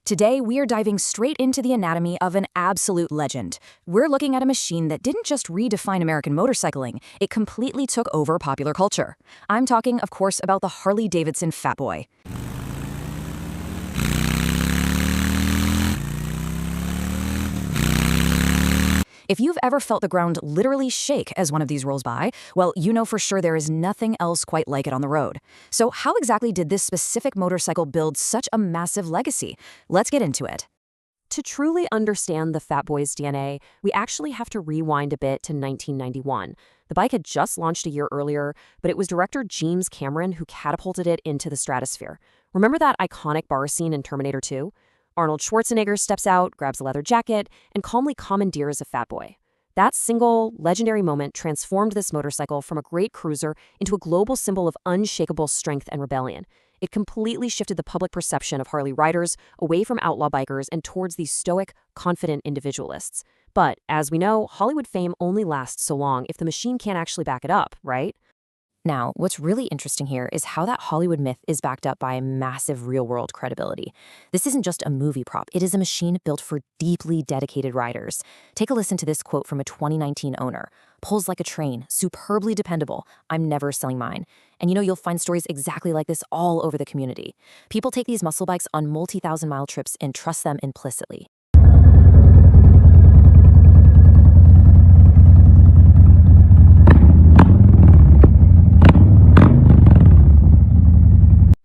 Today, we are diving straight into the anatomy of an absolute legend. We're looking at a machine that didn't just redefine American motorcycling, it completely took over popular culture. I'm talking, of course, about the Harley-Davidson Fat Boy. If you've ever felt the ground literally shake as one of these rolls by, well, you know for sure there is nothing else quite like it on the road. So how exactly did this specific motorcycle build such a massive legacy? Let's get into it. To truly understand the Fat Boy's DNA, we actually have to rewind a bit to 1991. The bike had just launched a year earlier, but it was director James Cameron who catapulted it into the stratosphere. Remember that iconic bar scene in Terminator 2? Arnold Schwarzenegger steps out, grabs a leather jacket, and calmly commandeers a Fat Boy. That single, legendary moment transformed this motorcycle from a great cruiser into a global symbol of unshakable strength and rebellion. It completely shifted the public perception of Harley riders away from outlaw bikers and towards these stoic, confident individualists. But, as we know, Hollywood fame only lasts so long if the machine can't actually back it up, right? Now, what's really interesting here is how that Hollywood myth is backed up by massive real-world credibility. This isn't just a movie prop, it is a machine built for deeply dedicated riders. Take a listen to this quote from a 2019 owner. "Pulls like a train, superbly dependable, I'm never selling mine." And you'll find stories exactly like this all over the community. People take these muscle bikes on multi-thousand-mile trips and trust them implicitly.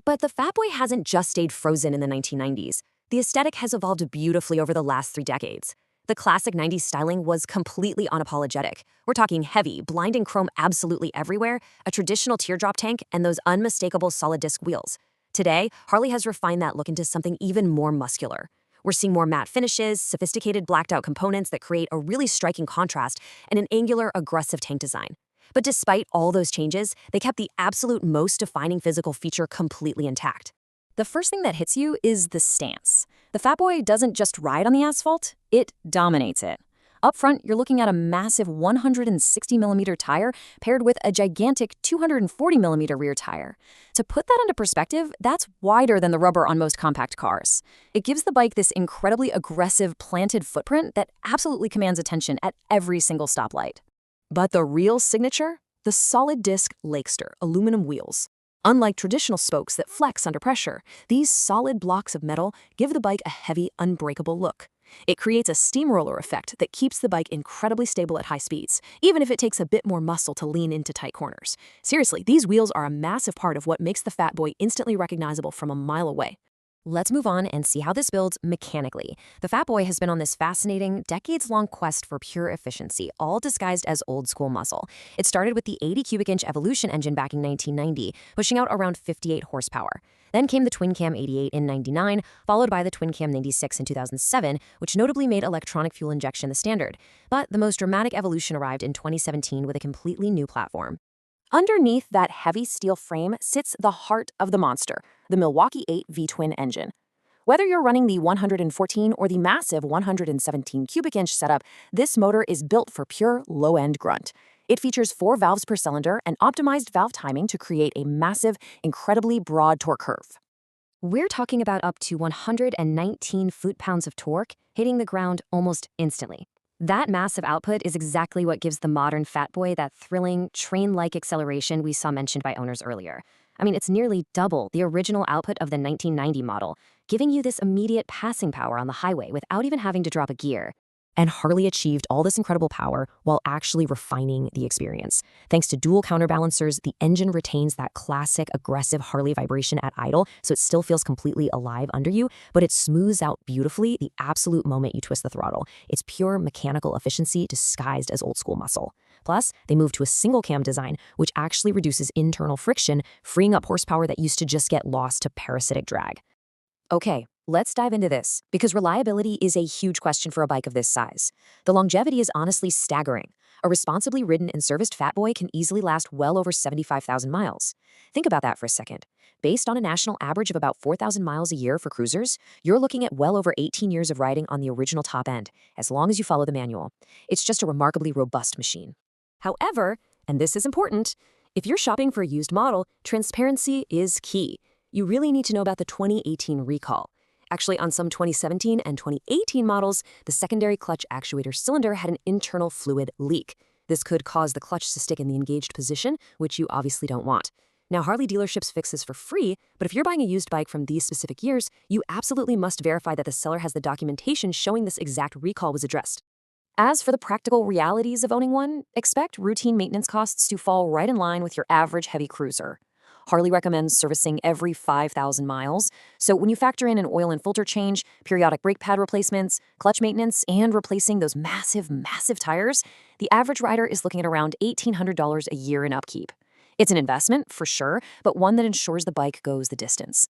But the Fat Boy hasn't just stayed frozen in the 1990s. The aesthetic has evolved beautifully over the last 3 decades. The classic 90s styling was completely unapologetic. We're talking heavy, blinding chrome absolutely everywhere, a traditional teardrop tank, and those unmistakable solid disc wheels. Today, Harley has refined that look into something even more muscular. We're seeing more matte finishes, sophisticated blacked-out components that create a really striking contrast, and an angular, aggressive tank design. But despite all those changes, they kept the absolute most defining physical feature completely intact. The first thing that hits you is the stance. The Fat Boy doesn't just ride on the asphalt, it dominates it. Up front, you're looking at a massive 160mm tire paired with a gigantic 240mm rear tire. To put that into perspective, that's wider than the rubber on most compact cars. It gives the bike this incredibly aggressive planted footprint that absolutely commands attention at every single stoplight. But the real signature? The solid disc Lakester aluminum wheels. Unlike traditional spokes that flex under pressure, these solid blocks of metal give the bike a heavy, unbreakable look. It creates a steamroller effect that keeps the bike incredibly stable at high speeds, even if it takes a bit more muscle to lean into tight corners. Seriously, these wheels are a massive part of what makes the Fat Boy instantly recognizable from a mile away. Let's move on and see how this builds mechanically. The Fat Boy has been on this fascinating, decades-long quest for pure efficiency, all disguised as old-school muscle. It started with the 80 cubic inch Evolution engine back in 1990, pushing out around 58 horsepower. Then came the Twin Cam 88 in 99, followed by the Twin Cam 96 in 2007, which notably made electronic fuel injection the standard. But the most dramatic evolution arrived in 2017 with a completely new platform. Underneath that heavy steel frame sits the heart of the monster, the Milwaukee-Eight V-twin engine. Whether you're running the 114 or the massive 117 cubic inch setup, this motor is built for pure low-end grunt. It features 4 valves per cylinder and optimized valve timing to create a massive, incredibly broad torque curve. We're talking about up to 119 foot-pounds of torque hitting the ground almost instantly. That massive output is exactly what gives the modern Fat Boy that thrilling, train-like acceleration we saw mentioned by owners earlier. I mean, it's nearly double the original output of the 1990 model, giving you this immediate passing power on the highway without even having to drop a gear. And Harley achieved all this incredible power while actually refining the experience. Thanks to dual counterbalancers, the engine retains that classic aggressive Harley vibration at idle, so it still feels completely alive under you, but it smooths out beautifully the absolute moment you twist the throttle. It's pure mechanical efficiency disguised as old-school muscle. Plus, they moved to a single-cam design, which actually reduces internal friction, freeing up horsepower that used to just get lost to parasitic drag. Okay, let's dive into this, because reliability is a huge question for a bike of this size. The longevity is honestly staggering. A responsibly ridden and serviced Fat Boy can easily last well over 75,000 miles. Think about that for a second. Based on a national average of about 4,000 miles a year for cruisers, you're looking at well over 18 years of riding on the original top end, as long as you follow the manual. It's just a remarkably robust machine. However, and this is important, if you're shopping for a used model, transparency is key. You really need to know about the 2018 recall. Actually, on some 2017 and 2018 models, the secondary clutch actuator cylinder had an internal fluid leak. This could cause the clutch to stick in the engaged position, which you obviously don't want. Now, Harley dealerships fix this for free, but if you're buying a used bike from these specific years, you absolutely must verify that the seller has the documentation showing this exact recall was addressed. As for the practical realities of owning one, expect routine maintenance costs to fall right in line with your average heavy cruiser. Harley recommends servicing every 5,000 miles, so when you factor in an oil and filter change, periodic brake pad replacements, clutch maintenance, and replacing those massive tires, the average rider is looking at around $1,800 a year in upkeep. It's an investment, for sure, but one that ensures the bike goes the distance.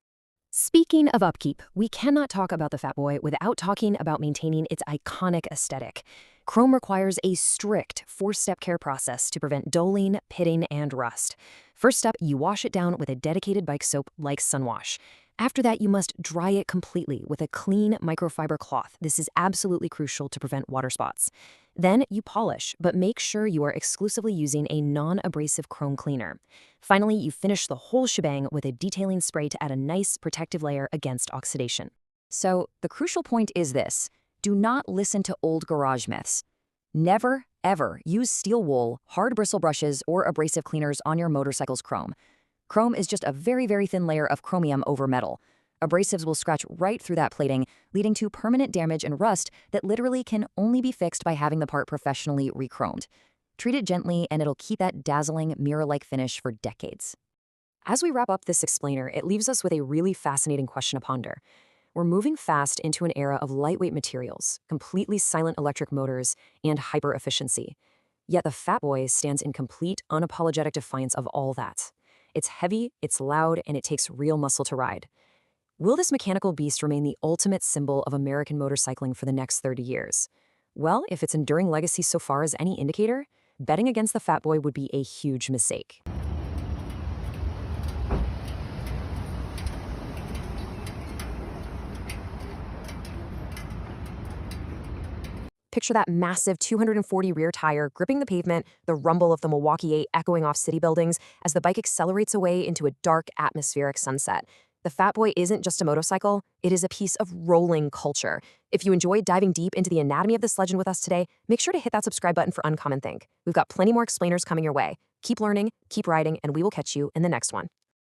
Speaking of upkeep, we cannot talk about the Fat Boy without talking about maintaining its iconic aesthetic. Chrome requires a strict 4-step care process to prevent dulling, pitting, and rust. First up, you wash it down with a dedicated bike soap like Sunwash. After that, you must dry it completely with a clean microfiber cloth. This is absolutely crucial to prevent water spots. Then you polish, but make sure you are exclusively using a non-abrasive chrome cleaner. Finally, you finish the whole shebang with a detailing spray to add a nice protective layer against oxidation. So, the crucial point is this: do not listen to old garage myths. Never, ever use steel wool, hard bristle brushes, or abrasive cleaners on your motorcycle's chrome. Chrome is just a very thin layer of chromium over metal. Abrasives will scratch right through that plating, leading to permanent damage and rust that literally can only be fixed by having the part professionally re-chromed. Treat it gently and it'll keep that dazzling mirror-like finish for decades. As we wrap up this explainer, it leaves us with a really fascinating question to ponder. We're moving fast into an era of lightweight materials, completely silent electric motors, and hyper-efficiency. Yet the Fat Boy stands in complete, unapologetic defiance of all that. It's heavy, it's loud, and it takes real muscle to ride. Will this mechanical beast remain the ultimate symbol of American motorcycling for the next 30 years? Well, if its enduring legacy so far is any indicator, betting against the Fat Boy would be a huge mistake. Picture that massive 240 rear tire gripping the pavement, the rumble of the Milwaukee-Eight echoing off city buildings as the bike accelerates away into a dark, atmospheric sunset. The Fat Boy isn't just a motorcycle, it is a piece of rolling culture. If you enjoyed diving deep into the anatomy of this legend with us today, make sure to hit that subscribe button for Uncommon Think. We've got plenty more explainers coming your way. Keep learning, keep riding, and we will catch you in the next one.